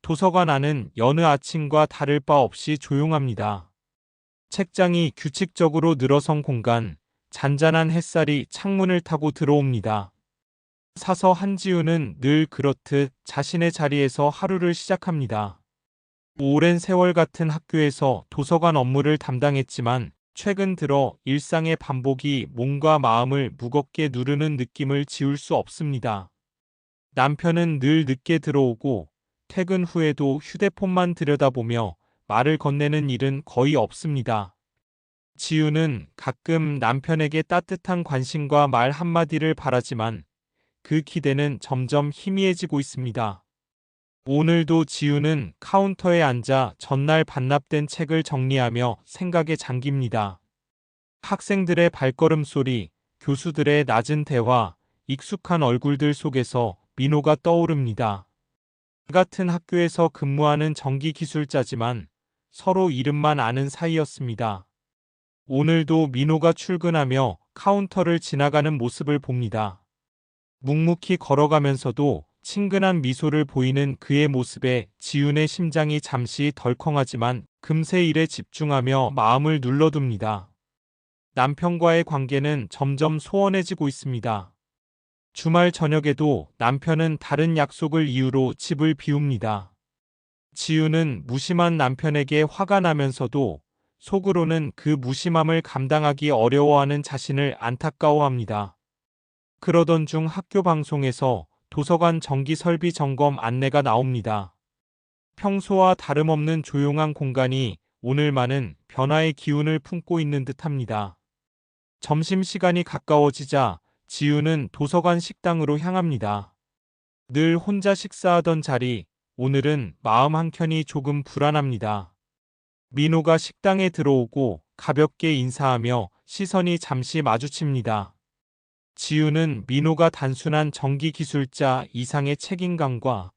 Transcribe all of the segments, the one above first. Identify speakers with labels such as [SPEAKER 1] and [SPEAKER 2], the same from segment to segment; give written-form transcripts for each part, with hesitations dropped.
[SPEAKER 1] 도서관 안은 여느 아침과 다를 바 없이 조용합니다. 책장이 규칙적으로 늘어선 공간, 잔잔한 햇살이 창문을 타고 들어옵니다. 사서 한지우는 늘 그렇듯 자신의 자리에서 하루를 시작합니다. 오랜 세월 같은 학교에서 도서관 업무를 담당했지만 최근 들어 일상의 반복이 몸과 마음을 무겁게 누르는 느낌을 지울 수 없습니다. 남편은 늘 늦게 들어오고 퇴근 후에도 휴대폰만 들여다보며 말을 건네는 일은 거의 없습니다. 지우는 가끔 남편에게 따뜻한 관심과 말 한마디를 바라지만 그 기대는 점점 희미해지고 있습니다. 오늘도 지우는 카운터에 앉아 전날 반납된 책을 정리하며 생각에 잠깁니다. 학생들의 발걸음 소리, 교수들의 낮은 대화, 익숙한 얼굴들 속에서 민호가 떠오릅니다. 같은 학교에서 근무하는 전기기술자지만 서로 이름만 아는 사이였습니다. 오늘도 민호가 출근하며 카운터를 지나가는 모습을 봅니다. 묵묵히 걸어가면서도 친근한 미소를 보이는 그의 모습에 지훈의 심장이 잠시 덜컹하지만 금세 일에 집중하며 마음을 눌러둡니다. 남편과의 관계는 점점 소원해지고 있습니다. 주말 저녁에도 남편은 다른 약속을 이유로 집을 비웁니다. 지우는 무심한 남편에게 화가 나면서도 속으로는 그 무심함을 감당하기 어려워하는 자신을 안타까워합니다. 그러던 중 학교 방송에서 도서관 정기 설비 점검 안내가 나옵니다. 평소와 다름없는 조용한 공간이 오늘만은 변화의 기운을 품고 있는 듯합니다. 점심시간이 가까워지자 지우는 도서관 식당으로 향합니다. 늘 혼자 식사하던 자리, 오늘은 마음 한켠이 조금 불안합니다. 민호가 식당에 들어오고 가볍게 인사하며 시선이 잠시 마주칩니다. 지우는 민호가 단순한 전기기술자 이상의 책임감과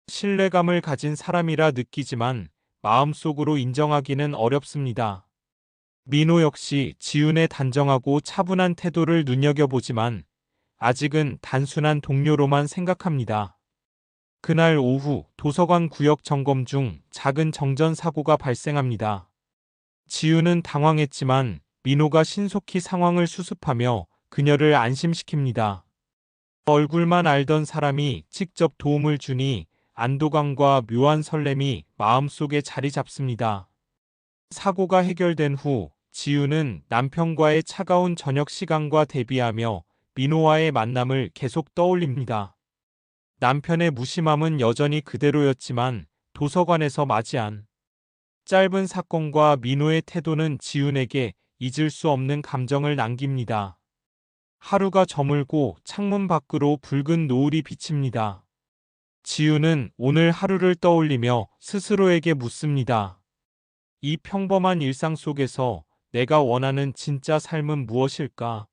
[SPEAKER 1] 신뢰감을 가진 사람이라 느끼지만 마음속으로 인정하기는 어렵습니다. 민호 역시 지훈의 단정하고 차분한 태도를 눈여겨보지만 아직은 단순한 동료로만 생각합니다. 그날 오후 도서관 구역 점검 중 작은 정전 사고가 발생합니다. 지훈은 당황했지만 민호가 신속히 상황을 수습하며 그녀를 안심시킵니다. 얼굴만 알던 사람이 직접 도움을 주니 안도감과 묘한 설렘이 마음속에 자리 잡습니다. 사고가 해결된 후 지우는 남편과의 차가운 저녁 시간과 대비하며 민호와의 만남을 계속 떠올립니다. 남편의 무심함은 여전히 그대로였지만 도서관에서 맞이한 짧은 사건과 민호의 태도는 지훈에게 잊을 수 없는 감정을 남깁니다. 하루가 저물고 창문 밖으로 붉은 노을이 비칩니다. 지우는 오늘 하루를 떠올리며 스스로에게 묻습니다. 이 평범한 일상 속에서 내가 원하는 진짜 삶은 무엇일까?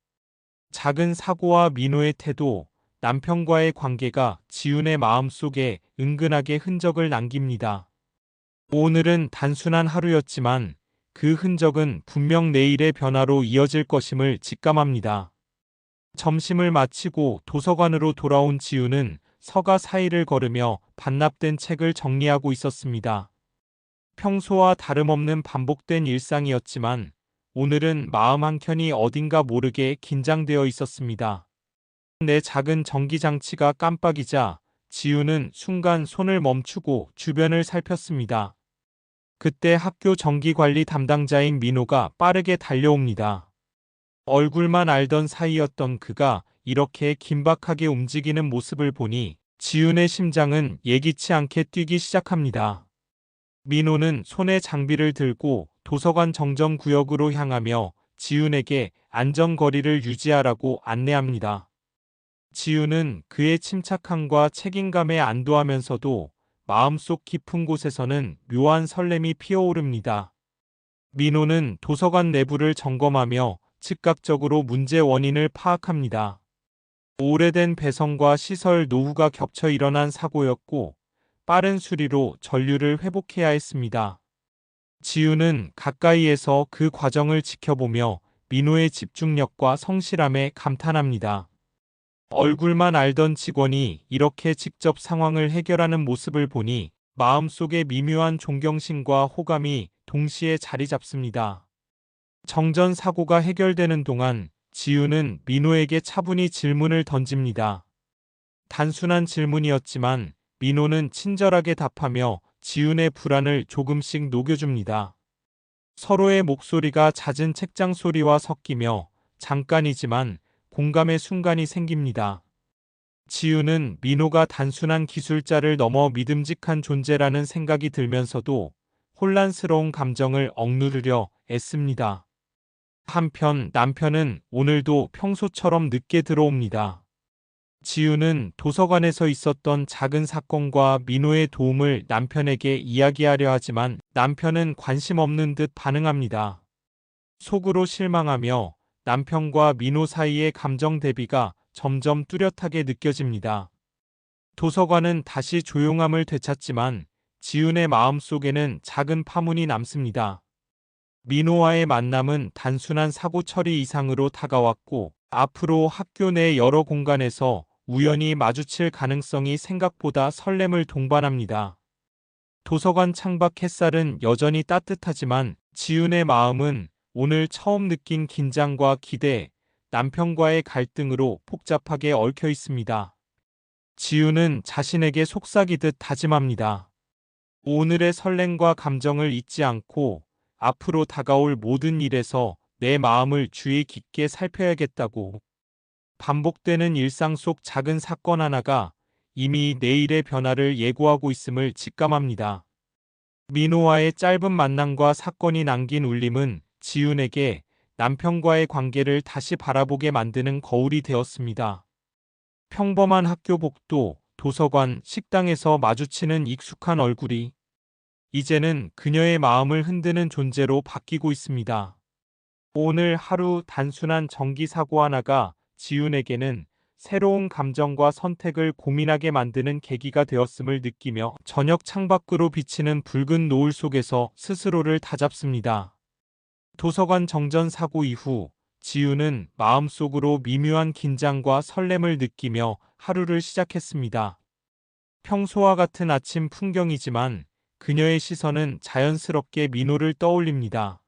[SPEAKER 1] 작은 사고와 민호의 태도, 남편과의 관계가 지훈의 마음속에 은근하게 흔적을 남깁니다. 오늘은 단순한 하루였지만 그 흔적은 분명 내일의 변화로 이어질 것임을 직감합니다. 점심을 마치고 도서관으로 돌아온 지우는 서가 사이를 걸으며 반납된 책을 정리하고 있었습니다. 평소와 다름없는 반복된 일상이었지만 오늘은 마음 한켠이 어딘가 모르게 긴장되어 있었습니다. 내 작은 전기장치가 깜빡이자 지우는 순간 손을 멈추고 주변을 살폈습니다. 그때 학교 전기관리 담당자인 민호가 빠르게 달려옵니다. 얼굴만 알던 사이였던 그가 이렇게 긴박하게 움직이는 모습을 보니 지훈의 심장은 예기치 않게 뛰기 시작합니다. 민호는 손에 장비를 들고 도서관 정전구역으로 향하며 지훈에게 안전거리를 유지하라고 안내합니다. 지훈은 그의 침착함과 책임감에 안도하면서도 마음속 깊은 곳에서는 묘한 설렘이 피어오릅니다. 민호는 도서관 내부를 점검하며 즉각적으로 문제 원인을 파악합니다. 오래된 배선과 시설 노후가 겹쳐 일어난 사고였고 빠른 수리로 전류를 회복해야 했습니다. 지우는 가까이에서 그 과정을 지켜보며 민호의 집중력과 성실함에 감탄합니다. 얼굴만 알던 직원이 이렇게 직접 상황을 해결하는 모습을 보니 마음속에 미묘한 존경심과 호감이 동시에 자리 잡습니다. 정전 사고가 해결되는 동안 지우는 민호에게 차분히 질문을 던집니다. 단순한 질문이었지만 민호는 친절하게 답하며 지훈의 불안을 조금씩 녹여줍니다. 서로의 목소리가 잦은 책장 소리와 섞이며 잠깐이지만 공감의 순간이 생깁니다. 지훈은 민호가 단순한 기술자를 넘어 믿음직한 존재라는 생각이 들면서도 혼란스러운 감정을 억누르려 애씁니다. 한편 남편은 오늘도 평소처럼 늦게 들어옵니다. 지우는 도서관에서 있었던 작은 사건과 민호의 도움을 남편에게 이야기하려 하지만 남편은 관심 없는 듯 반응합니다. 속으로 실망하며 남편과 민호 사이의 감정 대비가 점점 뚜렷하게 느껴집니다. 도서관은 다시 조용함을 되찾지만 지훈의 마음속에는 작은 파문이 남습니다. 민호와의 만남은 단순한 사고 처리 이상으로 다가왔고 앞으로 학교 내 여러 공간에서 우연히 마주칠 가능성이 생각보다 설렘을 동반합니다. 도서관 창밖 햇살은 여전히 따뜻하지만 지훈의 마음은 오늘 처음 느낀 긴장과 기대, 남편과의 갈등으로 복잡하게 얽혀 있습니다. 지훈은 자신에게 속삭이듯 다짐합니다. 오늘의 설렘과 감정을 잊지 않고 앞으로 다가올 모든 일에서 내 마음을 주의 깊게 살펴야겠다고. 반복되는 일상 속 작은 사건 하나가 이미 내일의 변화를 예고하고 있음을 직감합니다. 민호와의 짧은 만남과 사건이 남긴 울림은 지훈에게 남편과의 관계를 다시 바라보게 만드는 거울이 되었습니다. 평범한 학교 복도, 도서관, 식당에서 마주치는 익숙한 얼굴이 이제는 그녀의 마음을 흔드는 존재로 바뀌고 있습니다. 오늘 하루 단순한 정기 사고 하나가 지훈에게는 새로운 감정과 선택을 고민하게 만드는 계기가 되었음을 느끼며 저녁 창밖으로 비치는 붉은 노을 속에서 스스로를 다잡습니다. 도서관 정전 사고 이후 지훈은 마음속으로 미묘한 긴장과 설렘을 느끼며 하루를 시작했습니다. 평소와 같은 아침 풍경이지만 그녀의 시선은 자연스럽게 민호를 떠올립니다.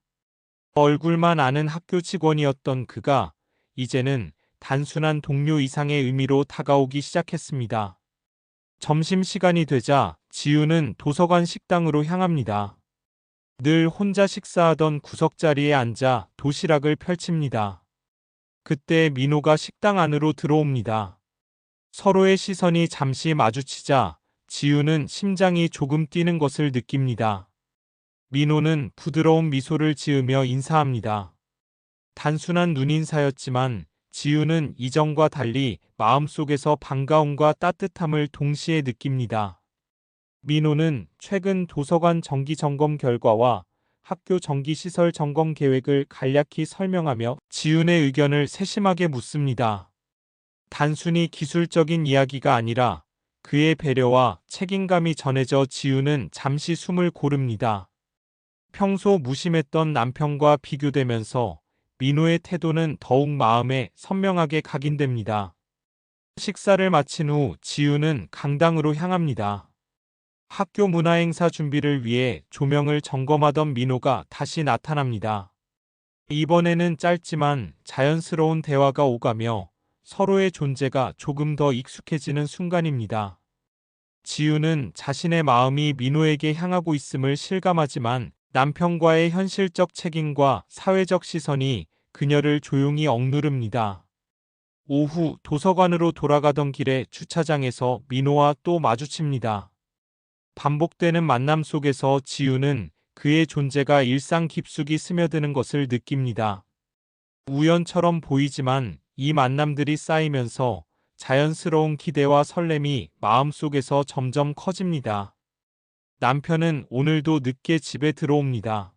[SPEAKER 1] 얼굴만 아는 학교 직원이었던 그가 이제는 단순한 동료 이상의 의미로 다가오기 시작했습니다. 점심시간이 되자 지우는 도서관 식당으로 향합니다. 늘 혼자 식사하던 구석자리에 앉아 도시락을 펼칩니다. 그때 민호가 식당 안으로 들어옵니다. 서로의 시선이 잠시 마주치자 지우는 심장이 조금 뛰는 것을 느낍니다. 민호는 부드러운 미소를 지으며 인사합니다. 단순한 눈인사였지만 지우는 이전과 달리 마음속에서 반가움과 따뜻함을 동시에 느낍니다. 민호는 최근 도서관 정기 점검 결과와 학교 정기시설 점검 계획을 간략히 설명하며 지훈의 의견을 세심하게 묻습니다. 단순히 기술적인 이야기가 아니라 그의 배려와 책임감이 전해져 지훈은 잠시 숨을 고릅니다. 평소 무심했던 남편과 비교되면서 민호의 태도는 더욱 마음에 선명하게 각인됩니다. 식사를 마친 후 지훈은 강당으로 향합니다. 학교 문화행사 준비를 위해 조명을 점검하던 민호가 다시 나타납니다. 이번에는 짧지만 자연스러운 대화가 오가며 서로의 존재가 조금 더 익숙해지는 순간입니다. 지훈은 자신의 마음이 민호에게 향하고 있음을 실감하지만 남편과의 현실적 책임과 사회적 시선이 그녀를 조용히 억누릅니다. 오후 도서관으로 돌아가던 길에 주차장에서 민호와 또 마주칩니다. 반복되는 만남 속에서 지훈은 그의 존재가 일상 깊숙이 스며드는 것을 느낍니다. 우연처럼 보이지만 이 만남들이 쌓이면서 자연스러운 기대와 설렘이 마음속에서 점점 커집니다. 남편은 오늘도 늦게 집에 들어옵니다.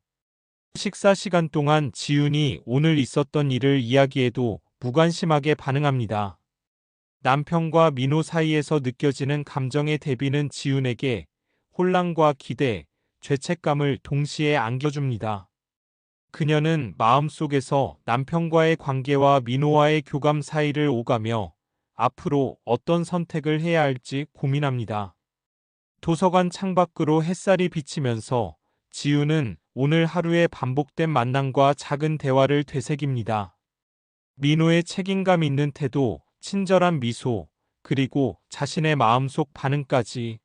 [SPEAKER 1] 식사 시간 동안 지훈이 오늘 있었던 일을 이야기해도 무관심하게 반응합니다. 남편과 민호 사이에서 느껴지는 감정의 대비는 지훈에게 혼란과 기대, 죄책감을 동시에 안겨줍니다. 그녀는 마음속에서 남편과의 관계와 민호와의 교감 사이를 오가며 앞으로 어떤 선택을 해야 할지 고민합니다. 도서관 창밖으로 햇살이 비치면서 지우는 오늘 하루의 반복된 만남과 작은 대화를 되새깁니다. 민호의 책임감 있는 태도, 친절한 미소, 그리고 자신의 마음속 반응까지.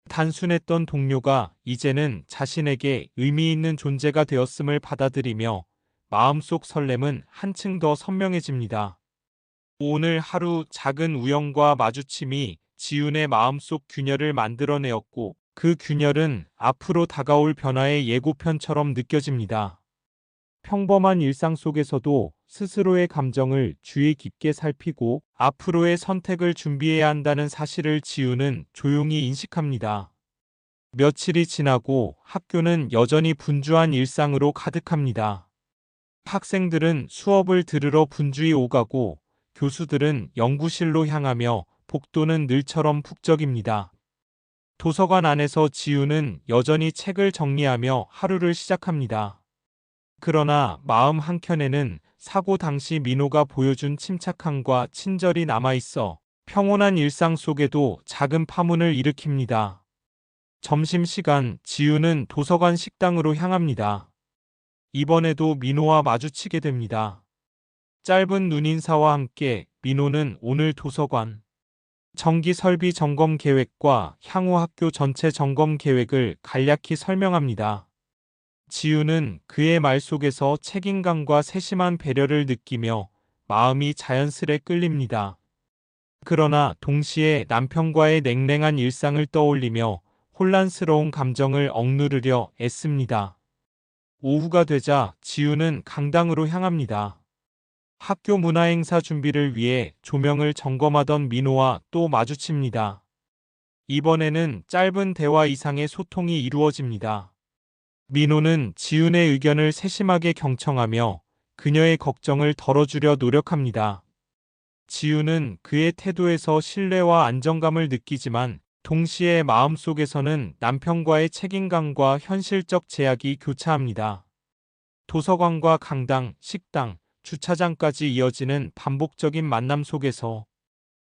[SPEAKER 1] 단순했던 동료가 이제는 자신에게 의미 있는 존재가 되었음을 받아들이며 마음속 설렘은 한층 더 선명해집니다. 오늘 하루 작은 우연과 마주침이 지훈의 마음속 균열을 만들어내었고, 그 균열은 앞으로 다가올 변화의 예고편처럼 느껴집니다. 평범한 일상 속에서도 스스로의 감정을 주의 깊게 살피고 앞으로의 선택을 준비해야 한다는 사실을 지우는 조용히 인식합니다. 며칠이 지나고 학교는 여전히 분주한 일상으로 가득합니다. 학생들은 수업을 들으러 분주히 오가고 교수들은 연구실로 향하며 복도는 늘처럼 북적입니다. 도서관 안에서 지우는 여전히 책을 정리하며 하루를 시작합니다. 그러나 마음 한켠에는 사고 당시 민호가 보여준 침착함과 친절이 남아있어 평온한 일상 속에도 작은 파문을 일으킵니다. 점심시간 지우는 도서관 식당으로 향합니다. 이번에도 민호와 마주치게 됩니다. 짧은 눈인사와 함께 민호는 오늘 도서관 정기 설비 점검 계획과 향후 학교 전체 점검 계획을 간략히 설명합니다. 지우는 그의 말 속에서 책임감과 세심한 배려를 느끼며 마음이 자연스레 끌립니다. 그러나 동시에 남편과의 냉랭한 일상을 떠올리며 혼란스러운 감정을 억누르려 애씁니다. 오후가 되자 지우는 강당으로 향합니다. 학교 문화행사 준비를 위해 조명을 점검하던 민호와 또 마주칩니다. 이번에는 짧은 대화 이상의 소통이 이루어집니다. 민호는 지훈의 의견을 세심하게 경청하며 그녀의 걱정을 덜어주려 노력합니다. 지훈은 그의 태도에서 신뢰와 안정감을 느끼지만 동시에 마음속에서는 남편과의 책임감과 현실적 제약이 교차합니다. 도서관과 강당, 식당, 주차장까지 이어지는 반복적인 만남 속에서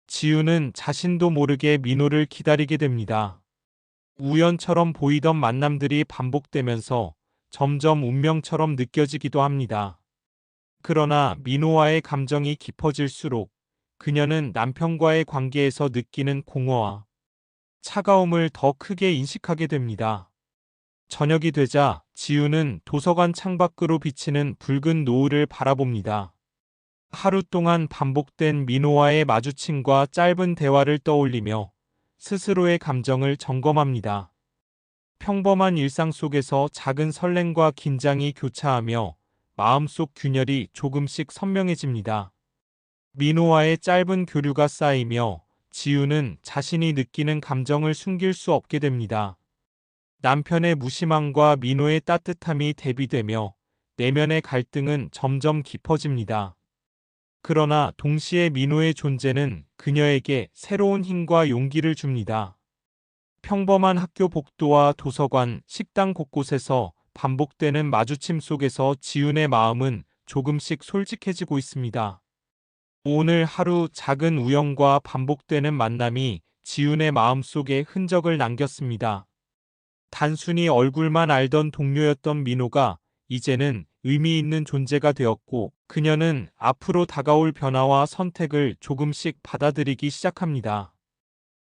[SPEAKER 1] 지훈은 자신도 모르게 민호를 기다리게 됩니다. 우연처럼 보이던 만남들이 반복되면서 점점 운명처럼 느껴지기도 합니다. 그러나 민호와의 감정이 깊어질수록 그녀는 남편과의 관계에서 느끼는 공허와 차가움을 더 크게 인식하게 됩니다. 저녁이 되자 지우는 도서관 창밖으로 비치는 붉은 노을을 바라봅니다. 하루 동안 반복된 민호와의 마주침과 짧은 대화를 떠올리며 스스로의 감정을 점검합니다. 평범한 일상 속에서 작은 설렘과 긴장이 교차하며 마음속 균열이 조금씩 선명해집니다. 민호와의 짧은 교류가 쌓이며 지우는 자신이 느끼는 감정을 숨길 수 없게 됩니다. 남편의 무심함과 민호의 따뜻함이 대비되며 내면의 갈등은 점점 깊어집니다. 그러나 동시에 민호의 존재는 그녀에게 새로운 힘과 용기를 줍니다. 평범한 학교 복도와 도서관, 식당 곳곳에서 반복되는 마주침 속에서 지훈의 마음은 조금씩 솔직해지고 있습니다. 오늘 하루 작은 우연과 반복되는 만남이 지훈의 마음속에 흔적을 남겼습니다. 단순히 얼굴만 알던 동료였던 민호가 이제는 의미 있는 존재가 되었고, 그녀는 앞으로 다가올 변화와 선택을 조금씩 받아들이기 시작합니다.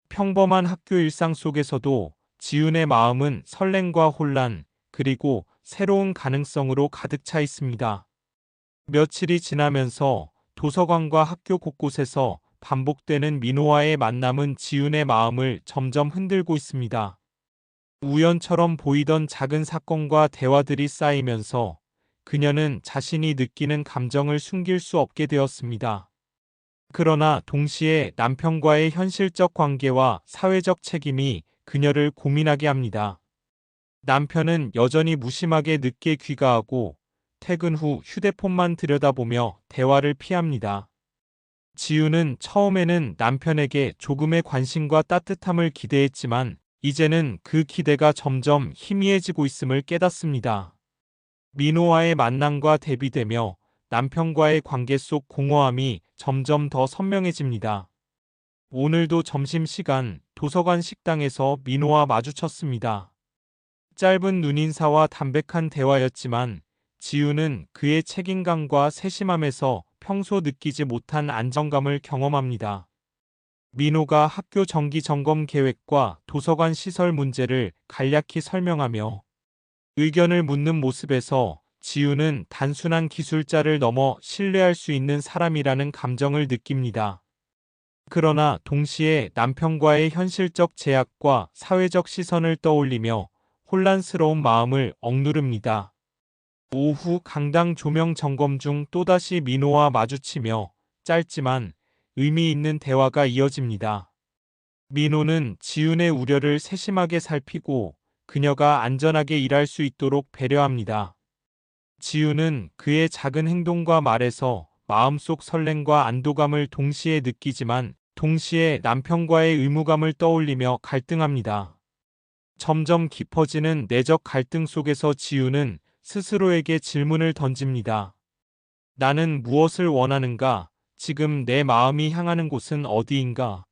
[SPEAKER 1] 평범한 학교 일상 속에서도 지훈의 마음은 설렘과 혼란, 그리고 새로운 가능성으로 가득 차 있습니다. 며칠이 지나면서 도서관과 학교 곳곳에서 반복되는 민호와의 만남은 지훈의 마음을 점점 흔들고 있습니다. 우연처럼 보이던 작은 사건과 대화들이 쌓이면서 그녀는 자신이 느끼는 감정을 숨길 수 없게 되었습니다. 그러나 동시에 남편과의 현실적 관계와 사회적 책임이 그녀를 고민하게 합니다. 남편은 여전히 무심하게 늦게 귀가하고 퇴근 후 휴대폰만 들여다보며 대화를 피합니다. 지우는 처음에는 남편에게 조금의 관심과 따뜻함을 기대했지만 이제는 그 기대가 점점 희미해지고 있음을 깨닫습니다. 민호와의 만남과 대비되며 남편과의 관계 속 공허함이 점점 더 선명해집니다. 오늘도 점심시간 도서관 식당에서 민호와 마주쳤습니다. 짧은 눈인사와 담백한 대화였지만 지우는 그의 책임감과 세심함에서 평소 느끼지 못한 안정감을 경험합니다. 민호가 학교 정기 점검 계획과 도서관 시설 문제를 간략히 설명하며 의견을 묻는 모습에서 지우는 단순한 기술자를 넘어 신뢰할 수 있는 사람이라는 감정을 느낍니다. 그러나 동시에 남편과의 현실적 제약과 사회적 시선을 떠올리며 혼란스러운 마음을 억누릅니다. 오후 강당 조명 점검 중 또다시 민호와 마주치며 짧지만 의미 있는 대화가 이어집니다. 민호는 지훈의 우려를 세심하게 살피고 그녀가 안전하게 일할 수 있도록 배려합니다. 지훈은 그의 작은 행동과 말에서 마음속 설렘과 안도감을 동시에 느끼지만 동시에 남편과의 의무감을 떠올리며 갈등합니다. 점점 깊어지는 내적 갈등 속에서 지훈은 스스로에게 질문을 던집니다. 나는 무엇을 원하는가? 지금 내 마음이 향하는 곳은 어디인가?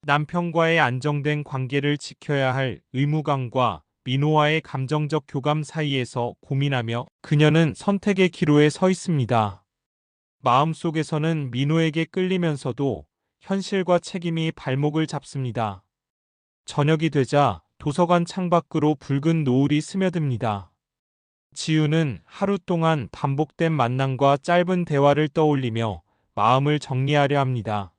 [SPEAKER 1] 남편과의 안정된 관계를 지켜야 할 의무감과 민호와의 감정적 교감 사이에서 고민하며 그녀는 선택의 기로에 서 있습니다. 마음속에서는 민호에게 끌리면서도 현실과 책임이 발목을 잡습니다. 저녁이 되자 도서관 창밖으로 붉은 노을이 스며듭니다. 지우는 하루 동안 반복된 만남과 짧은 대화를 떠올리며 마음을 정리하려 합니다.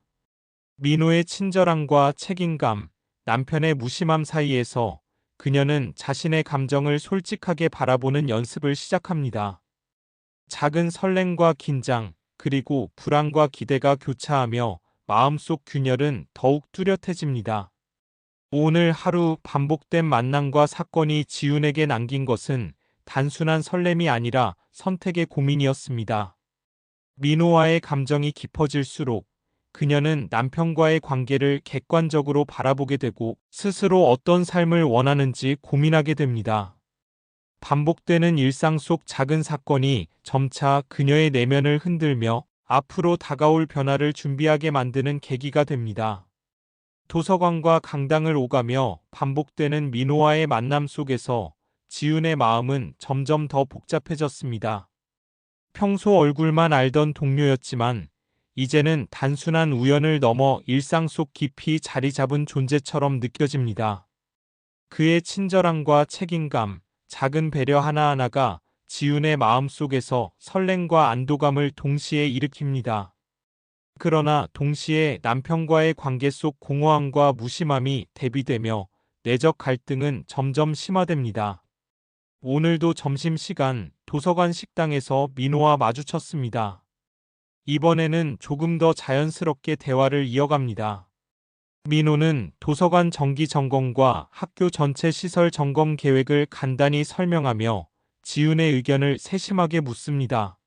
[SPEAKER 1] 민호의 친절함과 책임감, 남편의 무심함 사이에서 그녀는 자신의 감정을 솔직하게 바라보는 연습을 시작합니다. 작은 설렘과 긴장, 그리고 불안과 기대가 교차하며 마음속 균열은 더욱 뚜렷해집니다. 오늘 하루 반복된 만남과 사건이 지훈에게 남긴 것은 단순한 설렘이 아니라 선택의 고민이었습니다. 민호와의 감정이 깊어질수록 그녀는 남편과의 관계를 객관적으로 바라보게 되고 스스로 어떤 삶을 원하는지 고민하게 됩니다. 반복되는 일상 속 작은 사건이 점차 그녀의 내면을 흔들며 앞으로 다가올 변화를 준비하게 만드는 계기가 됩니다. 도서관과 강당을 오가며 반복되는 민호와의 만남 속에서 지훈의 마음은 점점 더 복잡해졌습니다. 평소 얼굴만 알던 동료였지만 이제는 단순한 우연을 넘어 일상 속 깊이 자리 잡은 존재처럼 느껴집니다. 그의 친절함과 책임감, 작은 배려 하나하나가 지훈의 마음속에서 설렘과 안도감을 동시에 일으킵니다. 그러나 동시에 남편과의 관계 속 공허함과 무심함이 대비되며 내적 갈등은 점점 심화됩니다. 오늘도 점심시간 도서관 식당에서 민호와 마주쳤습니다. 이번에는 조금 더 자연스럽게 대화를 이어갑니다. 민호는 도서관 정기 점검과 학교 전체 시설 점검 계획을 간단히 설명하며 지훈의 의견을 세심하게 묻습니다.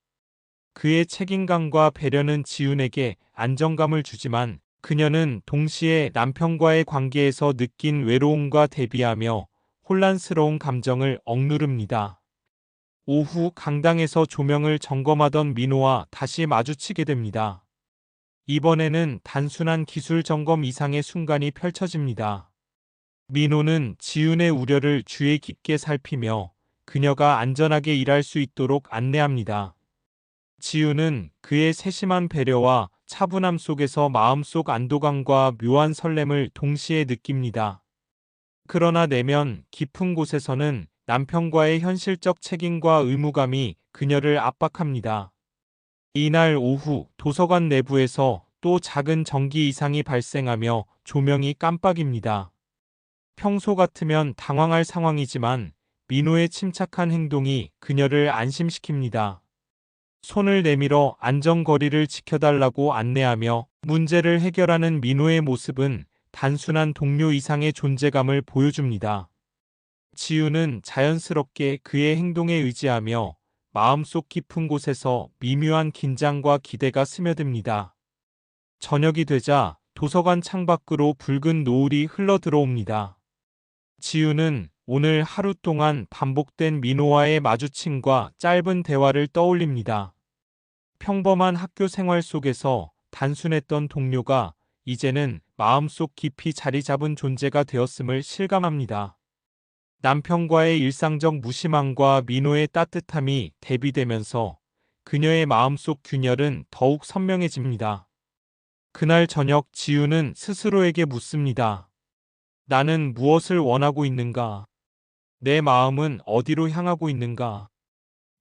[SPEAKER 1] 그의 책임감과 배려는 지훈에게 안정감을 주지만 그녀는 동시에 남편과의 관계에서 느낀 외로움과 대비하며 혼란스러운 감정을 억누릅니다. 오후 강당에서 조명을 점검하던 민호와 다시 마주치게 됩니다. 이번에는 단순한 기술 점검 이상의 순간이 펼쳐집니다. 민호는 지훈의 우려를 주의 깊게 살피며 그녀가 안전하게 일할 수 있도록 안내합니다. 지훈은 그의 세심한 배려와 차분함 속에서 마음속 안도감과 묘한 설렘을 동시에 느낍니다. 그러나 내면 깊은 곳에서는 남편과의 현실적 책임과 의무감이 그녀를 압박합니다. 이날 오후 도서관 내부에서 또 작은 전기 이상이 발생하며 조명이 깜빡입니다. 평소 같으면 당황할 상황이지만 민호의 침착한 행동이 그녀를 안심시킵니다. 손을 내밀어 안전거리를 지켜달라고 안내하며 문제를 해결하는 민호의 모습은 단순한 동료 이상의 존재감을 보여줍니다. 지훈은 자연스럽게 그의 행동에 의지하며 마음속 깊은 곳에서 미묘한 긴장과 기대가 스며듭니다. 저녁이 되자 도서관 창밖으로 붉은 노을이 흘러들어옵니다. 지훈은 오늘 하루 동안 반복된 민호와의 마주침과 짧은 대화를 떠올립니다. 평범한 학교 생활 속에서 단순했던 동료가 이제는 마음속 깊이 자리 잡은 존재가 되었음을 실감합니다. 남편과의 일상적 무심함과 민호의 따뜻함이 대비되면서 그녀의 마음속 균열은 더욱 선명해집니다. 그날 저녁 지우는 스스로에게 묻습니다. 나는 무엇을 원하고 있는가? 내 마음은 어디로 향하고 있는가?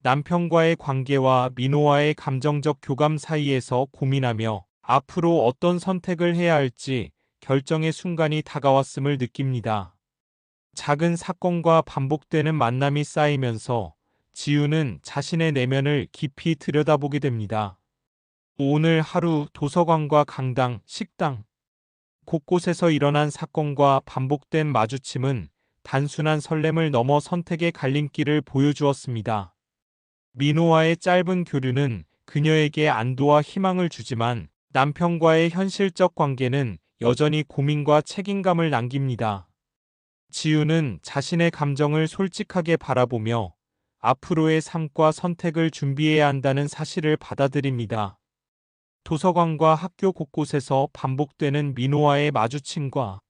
[SPEAKER 1] 남편과의 관계와 민호와의 감정적 교감 사이에서 고민하며 앞으로 어떤 선택을 해야 할지 결정의 순간이 다가왔음을 느낍니다. 작은 사건과 반복되는 만남이 쌓이면서 지우는 자신의 내면을 깊이 들여다보게 됩니다. 오늘 하루 도서관과 강당, 식당, 곳곳에서 일어난 사건과 반복된 마주침은 단순한 설렘을 넘어 선택의 갈림길을 보여주었습니다. 민호와의 짧은 교류는 그녀에게 안도와 희망을 주지만 남편과의 현실적 관계는 여전히 고민과 책임감을 남깁니다. 지우는 자신의 감정을 솔직하게 바라보며 앞으로의 삶과 선택을 준비해야 한다는 사실을 받아들입니다. 도서관과 학교 곳곳에서 반복되는 민호와의 마주침과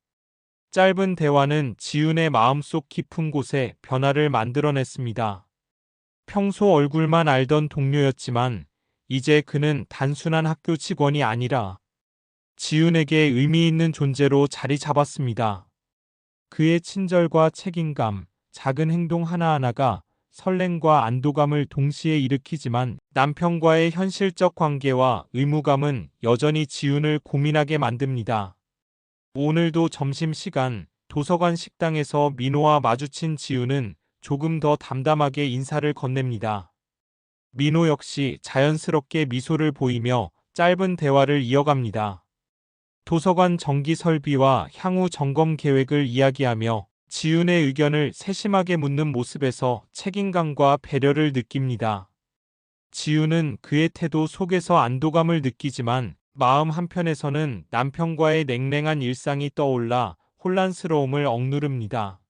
[SPEAKER 1] 짧은 대화는 지훈의 마음속 깊은 곳에 변화를 만들어냈습니다. 평소 얼굴만 알던 동료였지만 이제 그는 단순한 학교 직원이 아니라 지훈에게 의미 있는 존재로 자리 잡았습니다. 그의 친절과 책임감, 작은 행동 하나하나가 설렘과 안도감을 동시에 일으키지만 남편과의 현실적 관계와 의무감은 여전히 지훈을 고민하게 만듭니다. 오늘도 점심시간 도서관 식당에서 민호와 마주친 지훈은 조금 더 담담하게 인사를 건넵니다. 민호 역시 자연스럽게 미소를 보이며 짧은 대화를 이어갑니다. 도서관 정기 설비와 향후 점검 계획을 이야기하며 지훈의 의견을 세심하게 묻는 모습에서 책임감과 배려를 느낍니다. 지훈은 그의 태도 속에서 안도감을 느끼지만 마음 한편에서는 남편과의 냉랭한 일상이 떠올라 혼란스러움을 억누릅니다.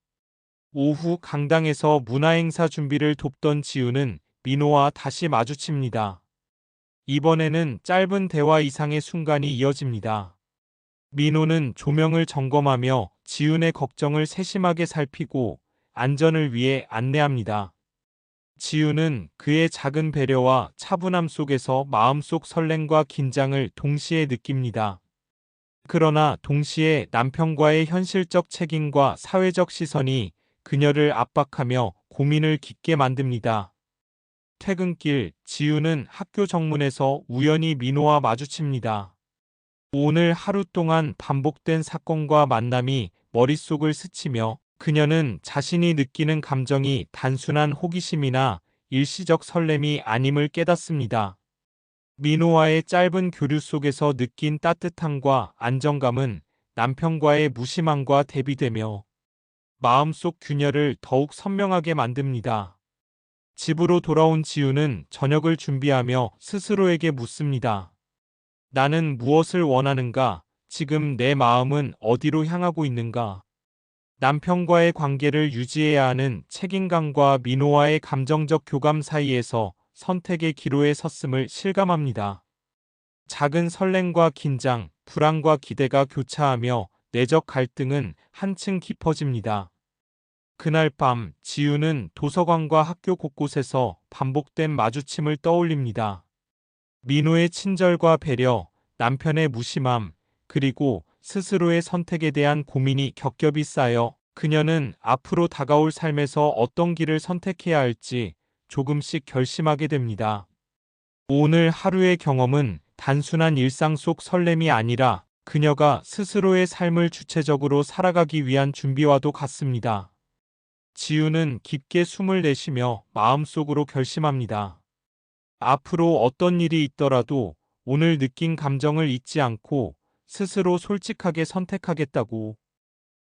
[SPEAKER 1] 오후 강당에서 문화행사 준비를 돕던 지훈은 민호와 다시 마주칩니다. 이번에는 짧은 대화 이상의 순간이 이어집니다. 민호는 조명을 점검하며 지훈의 걱정을 세심하게 살피고 안전을 위해 안내합니다. 지훈은 그의 작은 배려와 차분함 속에서 마음속 설렘과 긴장을 동시에 느낍니다. 그러나 동시에 남편과의 현실적 책임과 사회적 시선이 그녀를 압박하며 고민을 깊게 만듭니다. 퇴근길 지훈은 학교 정문에서 우연히 민호와 마주칩니다. 오늘 하루 동안 반복된 사건과 만남이 머릿속을 스치며 그녀는 자신이 느끼는 감정이 단순한 호기심이나 일시적 설렘이 아님을 깨닫습니다. 민호와의 짧은 교류 속에서 느낀 따뜻함과 안정감은 남편과의 무심함과 대비되며 마음속 균열을 더욱 선명하게 만듭니다. 집으로 돌아온 지우는 저녁을 준비하며 스스로에게 묻습니다. 나는 무엇을 원하는가? 지금 내 마음은 어디로 향하고 있는가? 남편과의 관계를 유지해야 하는 책임감과 민호와의 감정적 교감 사이에서 선택의 기로에 섰음을 실감합니다. 작은 설렘과 긴장, 불안과 기대가 교차하며 내적 갈등은 한층 깊어집니다. 그날 밤 지우는 도서관과 학교 곳곳에서 반복된 마주침을 떠올립니다. 민호의 친절과 배려, 남편의 무심함, 그리고 스스로의 선택에 대한 고민이 겹겹이 쌓여 그녀는 앞으로 다가올 삶에서 어떤 길을 선택해야 할지 조금씩 결심하게 됩니다. 오늘 하루의 경험은 단순한 일상 속 설렘이 아니라 그녀가 스스로의 삶을 주체적으로 살아가기 위한 준비와도 같습니다. 지우는 깊게 숨을 내쉬며 마음속으로 결심합니다. 앞으로 어떤 일이 있더라도 오늘 느낀 감정을 잊지 않고 스스로 솔직하게 선택하겠다고.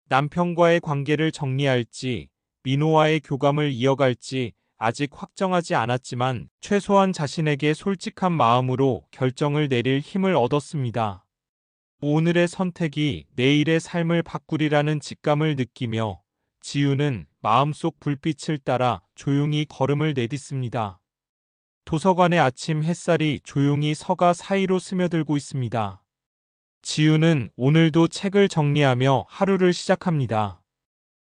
[SPEAKER 1] 남편과의 관계를 정리할지, 민호와의 교감을 이어갈지 아직 확정하지 않았지만 최소한 자신에게 솔직한 마음으로 결정을 내릴 힘을 얻었습니다. 오늘의 선택이 내일의 삶을 바꾸리라는 직감을 느끼며 지우는 마음속 불빛을 따라 조용히 걸음을 내딛습니다. 도서관의 아침 햇살이 조용히 서가 사이로 스며들고 있습니다. 지우는 오늘도 책을 정리하며 하루를 시작합니다.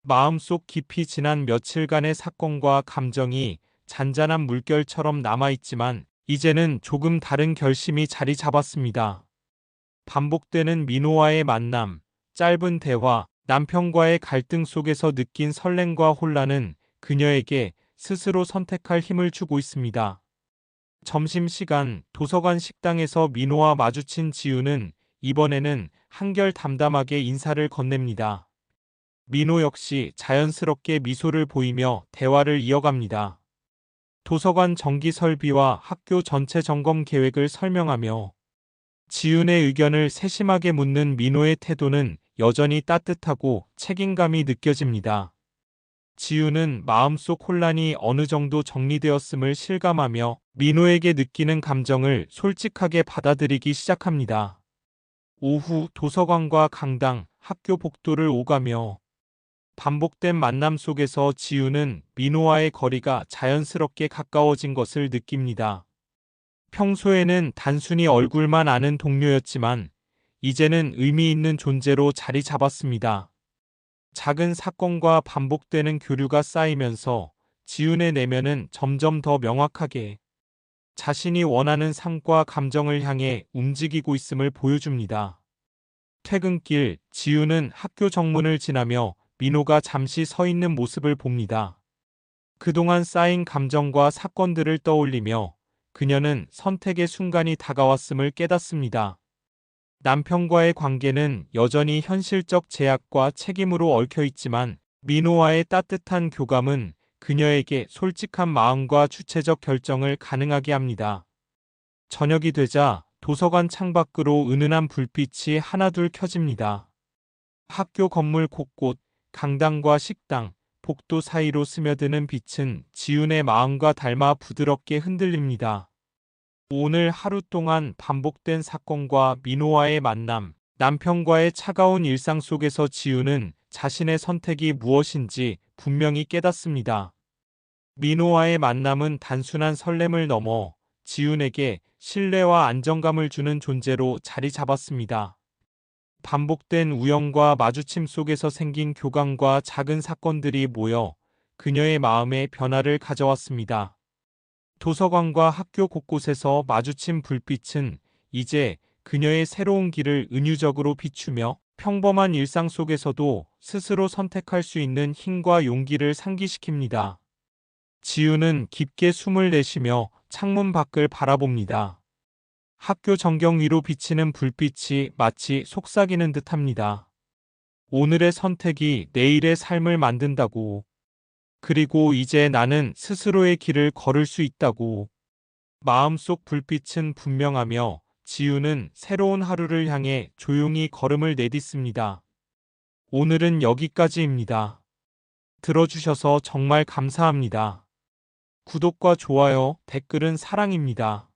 [SPEAKER 1] 마음속 깊이 지난 며칠간의 사건과 감정이 잔잔한 물결처럼 남아있지만 이제는 조금 다른 결심이 자리 잡았습니다. 반복되는 민호와의 만남, 짧은 대화, 남편과의 갈등 속에서 느낀 설렘과 혼란은 그녀에게 스스로 선택할 힘을 주고 있습니다. 점심시간 도서관 식당에서 민호와 마주친 지우는 이번에는 한결 담담하게 인사를 건넵니다. 민호 역시 자연스럽게 미소를 보이며 대화를 이어갑니다. 도서관 정기 설비와 학교 전체 점검 계획을 설명하며 지윤의 의견을 세심하게 묻는 민호의 태도는 여전히 따뜻하고 책임감이 느껴집니다. 지윤은 마음속 혼란이 어느 정도 정리되었음을 실감하며 민호에게 느끼는 감정을 솔직하게 받아들이기 시작합니다. 오후 도서관과 강당, 학교 복도를 오가며 반복된 만남 속에서 지윤은 민호와의 거리가 자연스럽게 가까워진 것을 느낍니다. 평소에는 단순히 얼굴만 아는 동료였지만 이제는 의미 있는 존재로 자리 잡았습니다. 작은 사건과 반복되는 교류가 쌓이면서 지윤의 내면은 점점 더 명확하게 자신이 원하는 삶과 감정을 향해 움직이고 있음을 보여줍니다. 퇴근길, 지윤은 학교 정문을 지나며 민호가 잠시 서 있는 모습을 봅니다. 그동안 쌓인 감정과 사건들을 떠올리며 그녀는 선택의 순간이 다가왔음을 깨닫습니다. 남편과의 관계는 여전히 현실적 제약과 책임으로 얽혀 있지만 민호와의 따뜻한 교감은 그녀에게 솔직한 마음과 주체적 결정을 가능하게 합니다. 저녁이 되자 도서관 창밖으로 은은한 불빛이 하나둘 켜집니다. 학교 건물 곳곳, 강당과 식당, 복도 사이로 스며드는 빛은 지윤의 마음과 닮아 부드럽게 흔들립니다. 오늘 하루 동안 반복된 사건과 민호와의 만남, 남편과의 차가운 일상 속에서 지윤은 자신의 선택이 무엇인지 분명히 깨닫습니다. 민호와의 만남은 단순한 설렘을 넘어 지윤에게 신뢰와 안정감을 주는 존재로 자리 잡았습니다. 반복된 우연과 마주침 속에서 생긴 교감과 작은 사건들이 모여 그녀의 마음에 변화를 가져왔습니다. 도서관과 학교 곳곳에서 마주친 불빛은 이제 그녀의 새로운 길을 은유적으로 비추며 평범한 일상 속에서도 스스로 선택할 수 있는 힘과 용기를 상기시킵니다. 지우는 깊게 숨을 내쉬며 창문 밖을 바라봅니다. 학교 전경 위로 비치는 불빛이 마치 속삭이는 듯합니다. 오늘의 선택이 내일의 삶을 만든다고. 그리고 이제 나는 스스로의 길을 걸을 수 있다고. 마음속 불빛은 분명하며 지우는 새로운 하루를 향해 조용히 걸음을 내딛습니다. 오늘은 여기까지입니다. 들어주셔서 정말 감사합니다. 구독과 좋아요, 댓글은 사랑입니다.